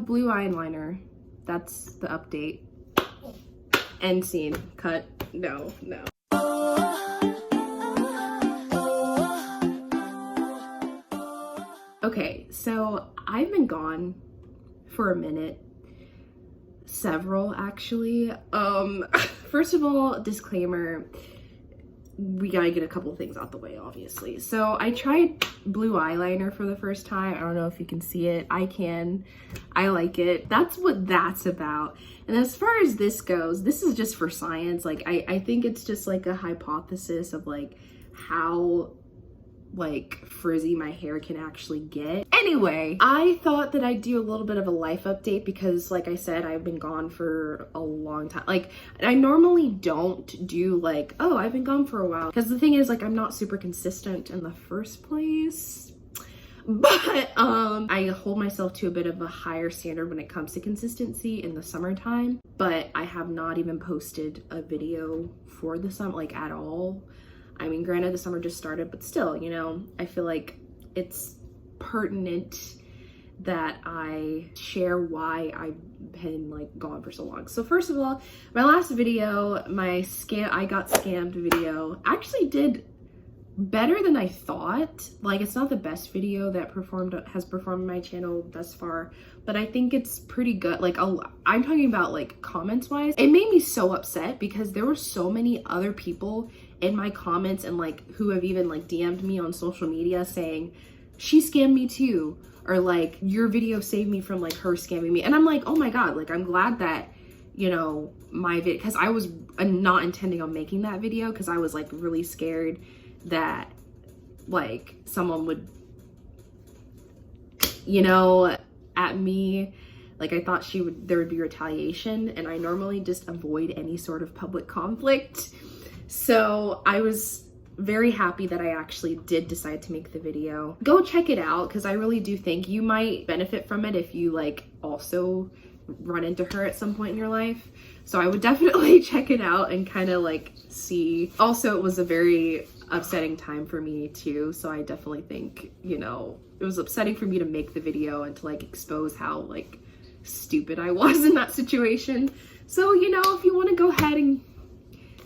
have blue eyeliner. That's the update. End scene. Cut. No. Okay, so I've been gone for a minute. Several, actually. First of all, disclaimer, we gotta get a couple things out the way, obviously. So I tried blue eyeliner for the first time. I don't know if you can see it. I can. I like it. That's what that's about. And as far as this goes, this is just for science. Like, I think it's just like a hypothesis of like how like frizzy my hair can actually get. Anyway, I thought that I'd do a little bit of a life update because, like I said, I've been gone for a long time. Like, I normally don't do like, oh, I've been gone for a while, because the thing is, like, I'm not super consistent in the first place. But I hold myself to a bit of a higher standard when it comes to consistency in the summertime. But I have not even posted a video for the summer, like, at all. I mean, granted, the summer just started, but still, you know, I feel like it's pertinent that I share why I've been like gone for so long. So first of all, my last video, my I got scammed video, actually did better than I thought. Like, it's not the best video that has performed on my channel thus far, but I think it's pretty good. Like, I'm talking about like comments wise. It made me so upset because there were so many other people in my comments and like who have even like DM'd me on social media saying, she scammed me too, or like, your video saved me from like her scamming me. And I'm like, oh my god, like, I'm glad that, you know, my video, because I was not intending on making that video because I was like really scared that like someone would, you know, at me. Like, I thought there would be retaliation, and I normally just avoid any sort of public conflict. So I was very happy that I actually did decide to make the video. Go check it out, because I really do think you might benefit from it if you like also run into her at some point in your life. So I would definitely check it out and kind of like see. Also, it was a very upsetting time for me too, so I definitely think, you know, it was upsetting for me to make the video and to like expose how like stupid I was in that situation. So, you know, if you want to go ahead and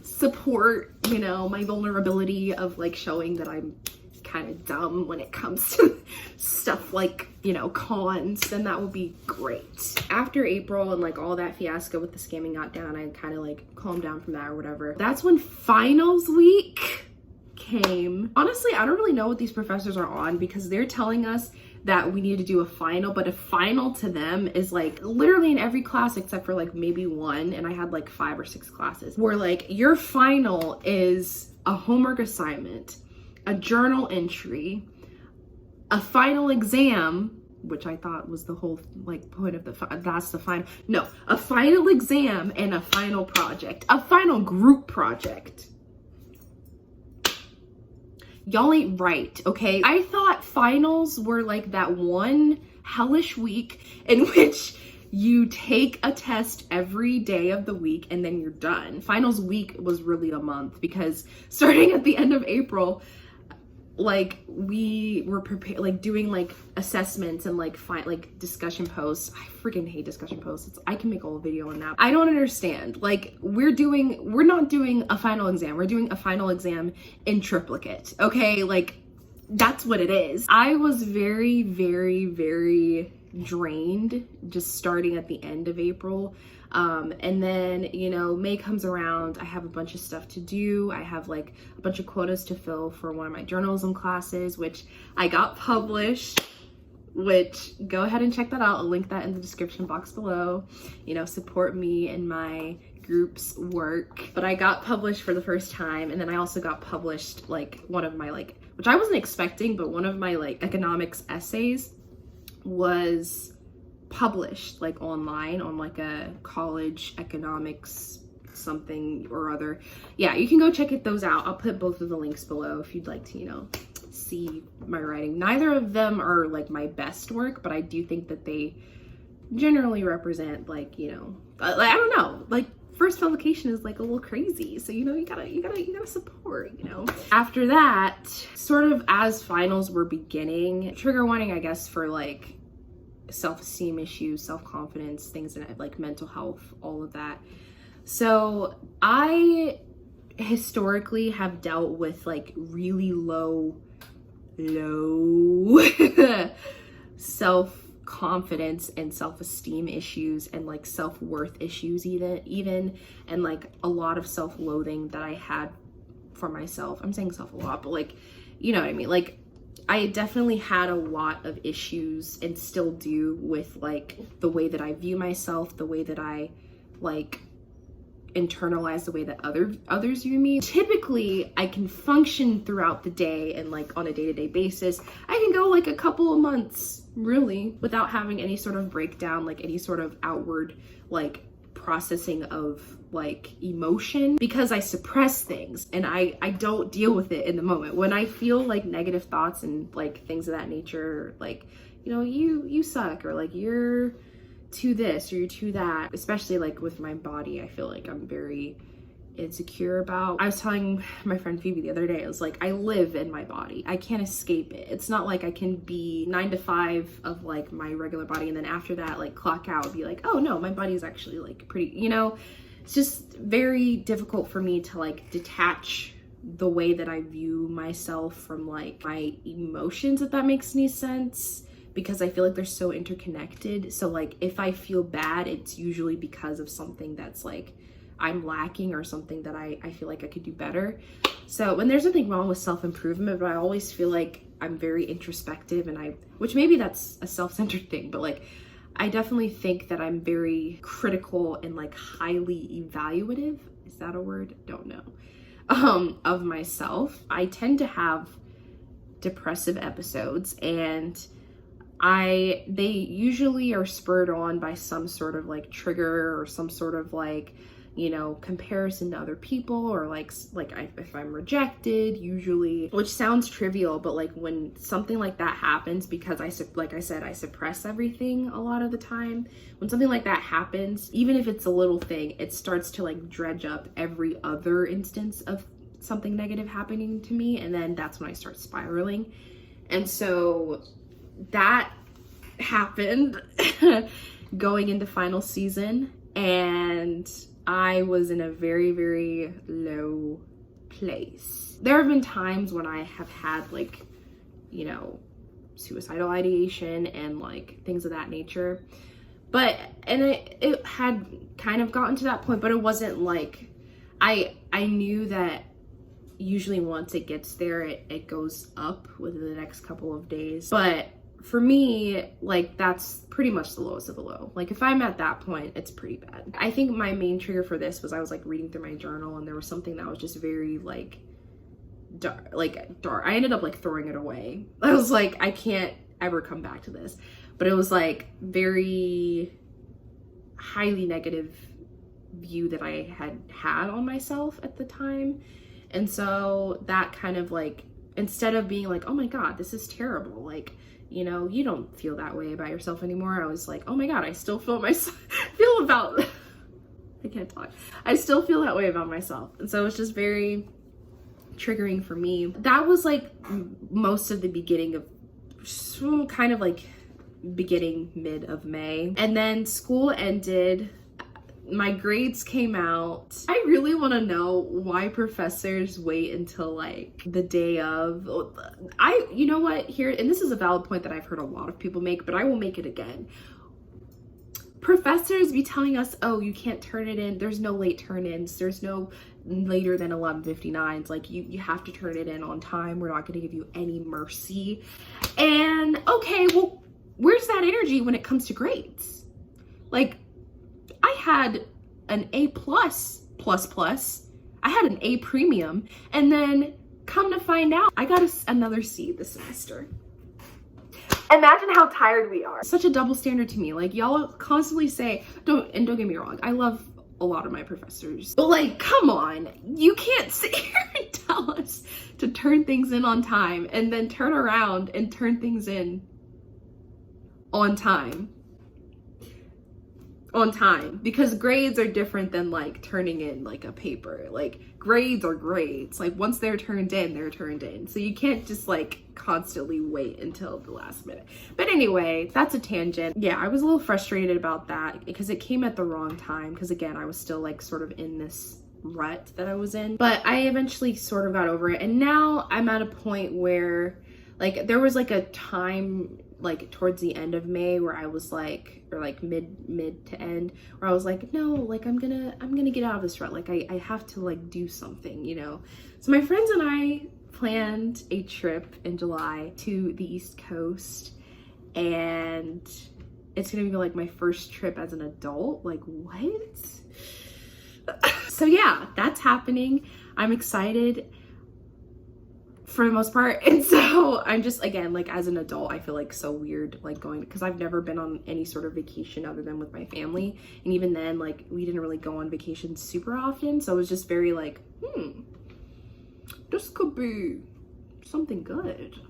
support, you know, my vulnerability of like showing that I'm kind of dumb when it comes to stuff like, you know, cons, then that would be great. After April and like all that fiasco with the scamming got down, I kind of like calmed down from that or whatever. That's when finals week came. Honestly, I don't really know what these professors are on, because they're telling us that we need to do a final, but a final to them is like literally in every class except for like maybe one, and I had like 5 or 6 classes where like your final is a homework assignment, a journal entry, a final exam, which I thought was the whole like point of that's the final. No, a final exam and a final project, a final group project. Y'all ain't right, okay? I thought finals were like that one hellish week in which you take a test every day of the week and then you're done. Finals week was really a month, because starting at the end of April, like we were prepared, like doing like assessments and like discussion posts. I freaking hate discussion posts. I can make a whole video on that. I don't understand. Like, we're not doing a final exam. We're doing a final exam in triplicate. Okay, like that's what it is. I was very, very, very drained just starting at the end of April. And then, you know, May comes around, I have a bunch of stuff to do. I have like a bunch of quotas to fill for one of my journalism classes, which I got published, which go ahead and check that out. I'll link that in the description box below. You know, support me in my group's work. But I got published for the first time, and then I also got published like one of my like, which I wasn't expecting, but one of my like economics essays was published like online on like a college economics something or other. Yeah, you can go check those out. I'll put both of the links below if you'd like to, you know, see my writing. Neither of them are like my best work, but I do think that they generally represent like, you know, like, I don't know, like first publication is like a little crazy, so you know, you gotta support, you know. After that, sort of as finals were beginning, trigger warning I guess for like self-esteem issues, self-confidence, things in like mental health, all of that. So I historically have dealt with like really low self-confidence and self-esteem issues, and like self-worth issues even, and like a lot of self-loathing that I had for myself. I'm saying self a lot, but like, you know what I mean? Like, I definitely had a lot of issues and still do with like the way that I view myself, the way that I like internalize the way that others view me. Typically, I can function throughout the day and like on a day-to-day basis. I can go like a couple of months really without having any sort of breakdown, like any sort of outward like processing of like emotion, because I suppress things and I don't deal with it in the moment. When I feel like negative thoughts and like things of that nature, like, you know, you suck, or like you're too this or you're too that, especially like with my body, I feel like I'm very insecure about. I was telling my friend Phoebe the other day, I was like, I live in my body. I can't escape it. It's not like I can be 9 to 5 of like my regular body and then after that like clock out and be like, oh no, my body is actually like pretty, you know. It's just very difficult for me to like detach the way that I view myself from like my emotions, if that makes any sense, because I feel like they're so interconnected. So like if I feel bad, it's usually because of something that's like I'm lacking or something that I feel like I could do better. So when there's nothing wrong with self-improvement, but I always feel like I'm very introspective, and which maybe that's a self-centered thing, but like I definitely think that I'm very critical and like highly evaluative. Is that a word? Don't know. Of myself. I tend to have depressive episodes, and they usually are spurred on by some sort of like trigger or some sort of like, you know, comparison to other people, or like if I'm rejected, usually, which sounds trivial, but like when something like that happens, because like I said, I suppress everything a lot of the time. When something like that happens, even if it's a little thing, it starts to like dredge up every other instance of something negative happening to me, and then that's when I start spiraling. And so that happened going into final season, and I was in a very, very low place. There have been times when I have had like, you know, suicidal ideation and like things of that nature. And it had kind of gotten to that point, but it wasn't like, I knew that usually once it gets there, it goes up within the next couple of days. But for me, like that's pretty much the lowest of the low. Like if I'm at that point, it's pretty bad. I think my main trigger for this was I was like reading through my journal, and there was something that was just very like dark. I ended up like throwing it away. I was like, I can't ever come back to this. But it was like very highly negative view that I had on myself at the time. And so that kind of like, instead of being like, oh my God, this is terrible, like, you know, you don't feel that way about yourself anymore, I was like, oh my God, I still feel I can't talk. I still feel that way about myself. And so it's just very triggering for me. That was like most of the beginning of kind of like beginning mid of May. And then school ended. My grades came out. I really want to know why professors wait until like the day of. You know what, here, and this is a valid point that I've heard a lot of people make, but I will make it again. Professors be telling us, oh, you can't turn it in. There's no late turn-ins. There's no later than 11:59s. Like you have to turn it in on time. We're not going to give you any mercy. And okay, well, where's that energy when it comes to grades? Like, I had an A++. I had an A premium, and then come to find out, I got another C this semester. Imagine how tired we are. Such a double standard to me. Like, y'all constantly say, don't get me wrong, I love a lot of my professors, but like, come on, you can't sit here and tell us to turn things in on time and then turn around and turn things in on time. on time, because grades are different than like turning in like a paper. Like grades are grades. Like once they're turned in, they're turned in. So you can't just like constantly wait until the last minute. But anyway, that's a tangent. Yeah, I was a little frustrated about that because it came at the wrong time, because again, I was still like sort of in this rut that I was in. But I eventually sort of got over it, and now I'm at a point where like there was like a time like towards the end of May where I was like, or like mid to end, where I was like, no, like I'm gonna get out of this rut. Like I have to like do something, you know? So my friends and I planned a trip in July to the East Coast, and it's gonna be like my first trip as an adult. Like what? So yeah, that's happening. I'm excited for the most part. And so I'm just, again, like as an adult, I feel like so weird like going, because I've never been on any sort of vacation other than with my family, and even then like we didn't really go on vacation super often, so it was just very like, this could be something good,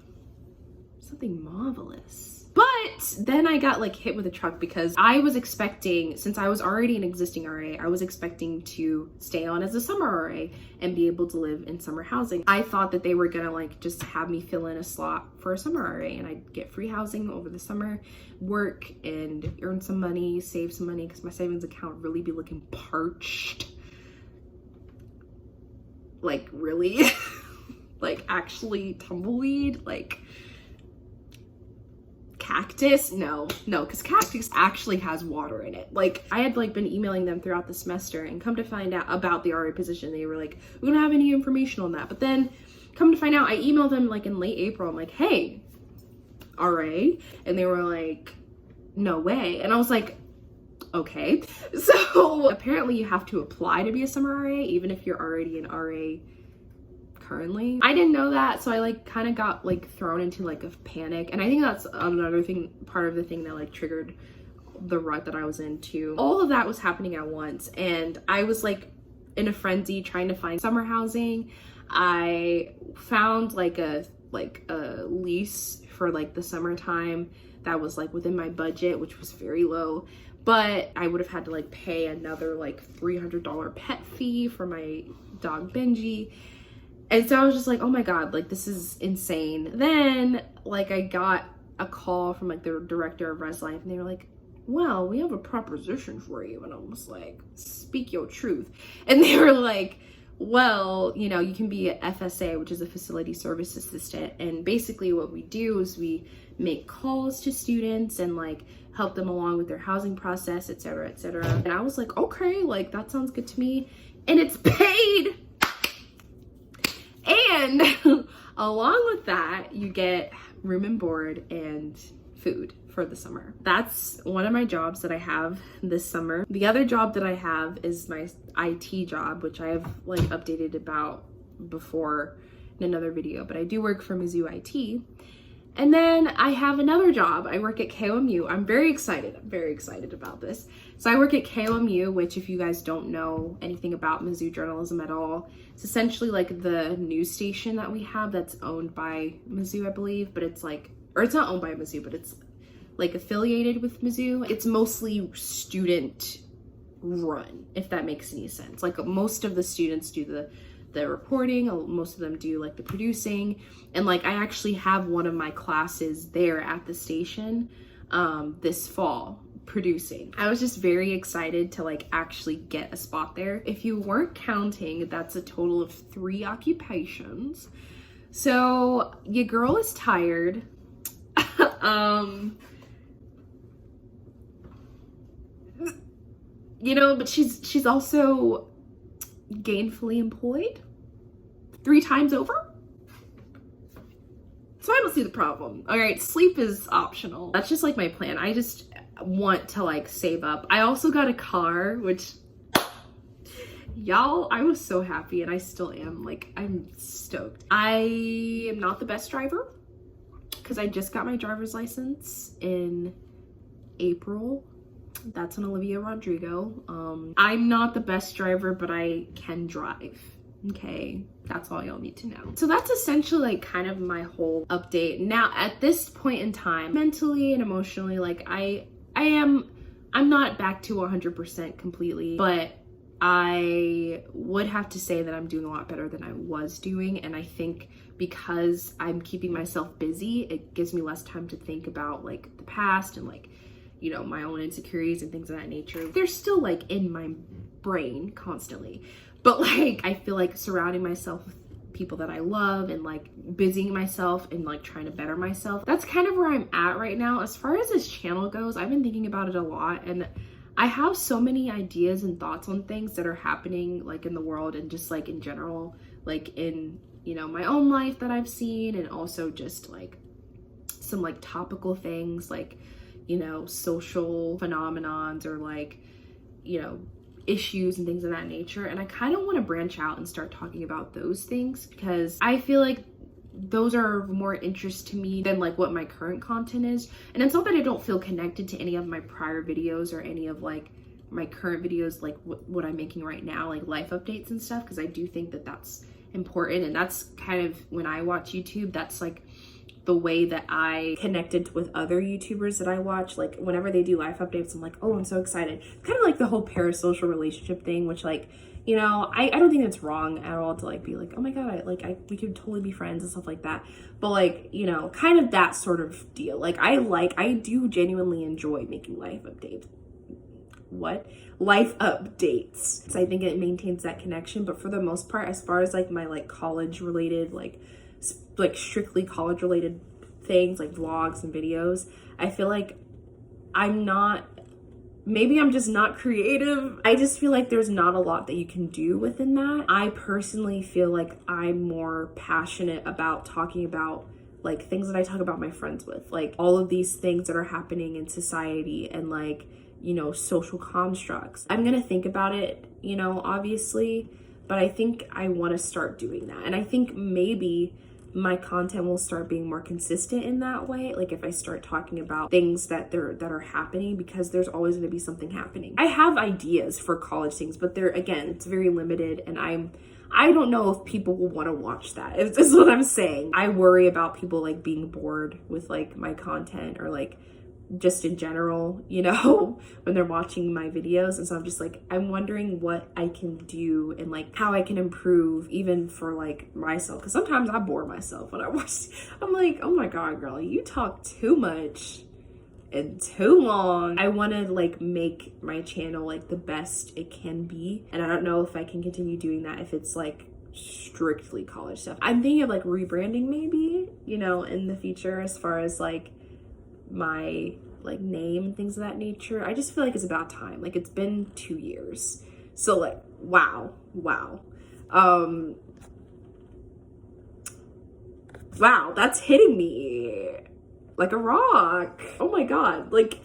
something marvelous. But then I got like hit with a truck, because I was expecting, since I was already an existing RA, I was expecting to stay on as a summer RA and be able to live in summer housing. I thought that they were gonna like just have me fill in a slot for a summer RA, and I'd get free housing over the summer, work and earn some money, save some money, because my savings account really be looking parched. Like really? Like actually tumbleweed? Like cactus? No, because cactus actually has water in it. Like I had like been emailing them throughout the semester, and come to find out about the RA position, they were like, we don't have any information on that. But then come to find out, I emailed them like in late April. I'm like, hey, RA, and they were like, no way. And I was like, okay. So apparently you have to apply to be a summer RA even if you're already an RA currently. I didn't know that, so I like kind of got like thrown into like a panic, and I think that's another thing, part of the thing that like triggered the rut that I was in too. All of that was happening at once, and I was like in a frenzy trying to find summer housing. I found like a lease for like the summertime that was like within my budget, which was very low, but I would have had to like pay another like $300 pet fee for my dog Benji. And so I was just like, oh my God, like this is insane. Then like I got a call from like the director of Res Life, and they were like, well, we have a proposition for you. And I was like, speak your truth. And they were like, well, you know, you can be a FSA, which is a facility service assistant. And basically what we do is we make calls to students and like help them along with their housing process, et cetera, et cetera. And I was like, okay, like that sounds good to me. And it's paid. And along with that, you get room and board and food for the summer. That's one of my jobs that I have this summer. The other job that I have is my IT job, which I have like updated about before in another video, but I do work for Mizzou IT. And then I have another job. I work at KOMU. I'm very excited. I'm very excited about this. So I work at KOMU, which if you guys don't know anything about Mizzou journalism at all, it's essentially like the news station that we have that's owned by Mizzou, I believe, but it's like, or it's not owned by Mizzou, but it's like affiliated with Mizzou. It's mostly student run, if that makes any sense. Like most of the students do the reporting, most of them do like the producing, and like I actually have one of my classes there at the station this fall producing. I was just very excited to like actually get a spot there. If you weren't counting, that's a total of 3 occupations. So your girl is tired. You know, but she's also gainfully employed 3 times over. So I don't see the problem. All right, sleep is optional. That's just like my plan. I just want to like save up. I also got a car, which y'all, I was so happy, and I still am. Like, I'm stoked. I am not the best driver because I just got my driver's license in April. That's an Olivia Rodrigo. I'm not the best driver, but I can drive. Okay, that's all y'all need to know. So that's essentially like kind of my whole update. Now at this point in time, mentally and emotionally, like I'm I'm not back to 100% completely, but I would have to say that I'm doing a lot better than I was doing. And I think because I'm keeping myself busy, it gives me less time to think about like the past and like, you know, my own insecurities and things of that nature. They're still like in my brain constantly, but like I feel like surrounding myself with people that I love and like busying myself and like trying to better myself, that's kind of where I'm at right now. As far as this channel goes, I've been thinking about it a lot, and I have so many ideas and thoughts on things that are happening like in the world and just like in general, like in, you know, my own life that I've seen, and also just like some like topical things like, you know, social phenomenons or like, you know, issues and things of that nature. And I kind of want to branch out and start talking about those things because I feel like those are of more interest to me than like what my current content is. And it's not that I don't feel connected to any of my prior videos or any of like my current videos, like what I'm making right now, like life updates and stuff, because I do think that that's important. And that's kind of, when I watch YouTube, that's like the way that I connected with other YouTubers that I watch. Like whenever they do life updates, I'm like, oh, I'm so excited. Kind of like the whole parasocial relationship thing, which like, you know, I don't think it's wrong at all to like be like, oh my God, we could totally be friends and stuff like that. But like, you know, kind of that sort of deal. Like I do genuinely enjoy making life updates. Life updates. So I think it maintains that connection. But for the most part, as far as like my like college related, like strictly college related things like vlogs and videos, I feel like maybe I'm just not creative. I just feel like there's not a lot that you can do within that. I personally feel like I'm more passionate about talking about like things that I talk about my friends with, like all of these things that are happening in society and like, you know, social constructs. I'm gonna think about it, you know, obviously, but I think I want to start doing that. And I think maybe my content will start being more consistent in that way. Like if I start talking about things that are happening, because there's always going to be something happening. I have ideas for college things, but again, it's very limited, and I don't know if people will want to watch that. Is what I'm saying. I worry about people like being bored with like my content, or like just in general, you know, when they're watching my videos. And so I'm just like, I'm wondering what I can do and like how I can improve even for like myself. Cause sometimes I bore myself when I watch. I'm like, oh my God, girl, you talk too much and too long. I want to like make my channel like the best it can be. And I don't know if I can continue doing that if it's like strictly college stuff. I'm thinking of like rebranding maybe, you know, in the future, as far as like my like name and things of that nature. I just feel like it's about time. Like it's been 2 years. So like, wow. Wow, that's hitting me like a rock. Oh my God. Like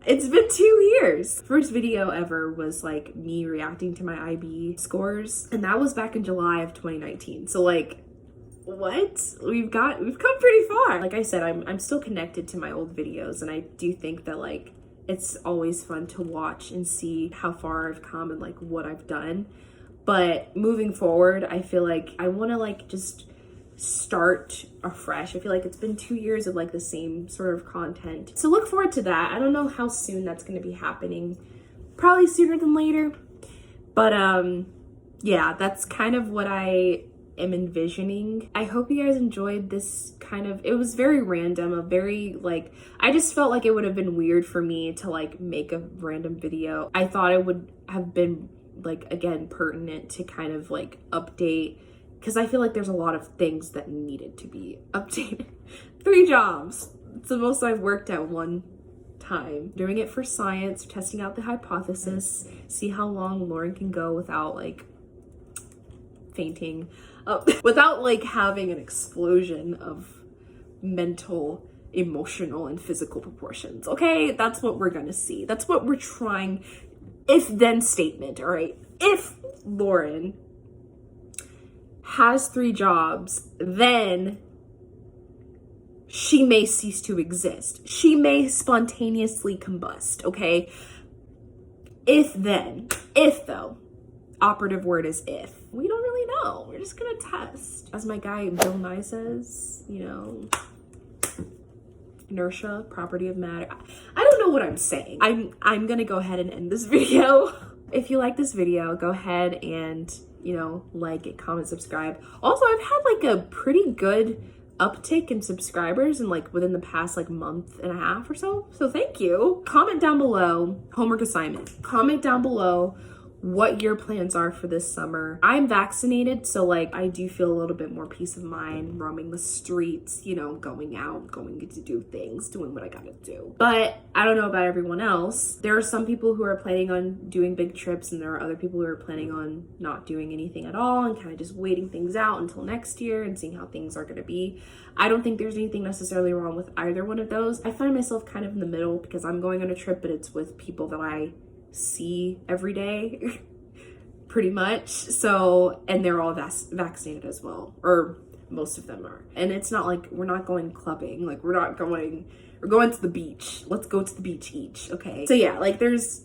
it's been 2 years. First video ever was like me reacting to my IB scores. And that was back in July of 2019. So like, what? We've come pretty far. Like I said, I'm still connected to my old videos, and I do think that like it's always fun to watch and see how far I've come and like what I've done. But moving forward, I feel like I want to like just start afresh. I feel like it's been 2 years of like the same sort of content. So look forward to that. I don't know how soon that's going to be happening. Probably sooner than later. But yeah, that's kind of what I am envisioning. I hope you guys enjoyed this kind of, it was very random, a very like, I just felt like it would have been weird for me to like make a random video. I thought it would have been like, again, pertinent to kind of like update, because I feel like there's a lot of things that needed to be updated. 3 jobs. It's the most I've worked at one time. Doing it for science, testing out the hypothesis, see how long Lauren can go without like fainting, without like having an explosion of mental, emotional, and physical proportions. Okay, that's what we're gonna see. That's what we're trying. If then statement, all right? If Lauren has 3 jobs, then she may cease to exist. She may spontaneously combust, okay? If then, if though, operative word is if. We don't really know. We're just gonna test. As my guy Bill Nye says, you know, Inertia, property of matter. I don't know what I'm saying. I'm gonna go ahead and end this video. If you like this video, go ahead and, you know, like it, comment, subscribe. Also, I've had like a pretty good uptick in subscribers in like within the past like month and a half or so. So thank you. Comment down below, homework assignment. Comment down below what your plans are for this summer. I'm vaccinated, so like I do feel a little bit more peace of mind roaming the streets, you know, going out, going to do things, doing what I gotta do. But I don't know about everyone else. There are some people who are planning on doing big trips, and there are other people who are planning on not doing anything at all and kind of just waiting things out until next year and seeing how things are gonna be. I don't think there's anything necessarily wrong with either one of those. I find myself kind of in the middle because I'm going on a trip, but it's with people that I see every day pretty much. So, and they're all vaccinated as well, or most of them are. And it's not like we're not going clubbing, like we're going to the beach. Let's go to the beach each. Okay, so yeah, like there's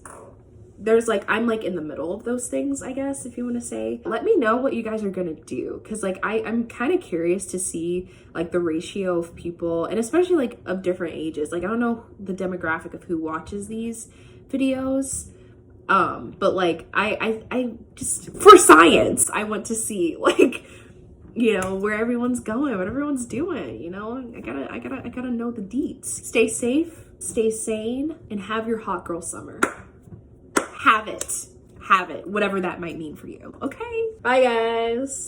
like, I'm like in the middle of those things, I guess, if you want to say. Let me know what you guys are gonna do, because like I'm kind of curious to see like the ratio of people, and especially like of different ages. Like I don't know the demographic of who watches these videos, but like I just, for science, I want to see like, you know, where everyone's going, what everyone's doing, you know. I gotta know the deets. Stay safe, stay sane, and have your hot girl summer. Have it, whatever that might mean for you. Okay, bye guys.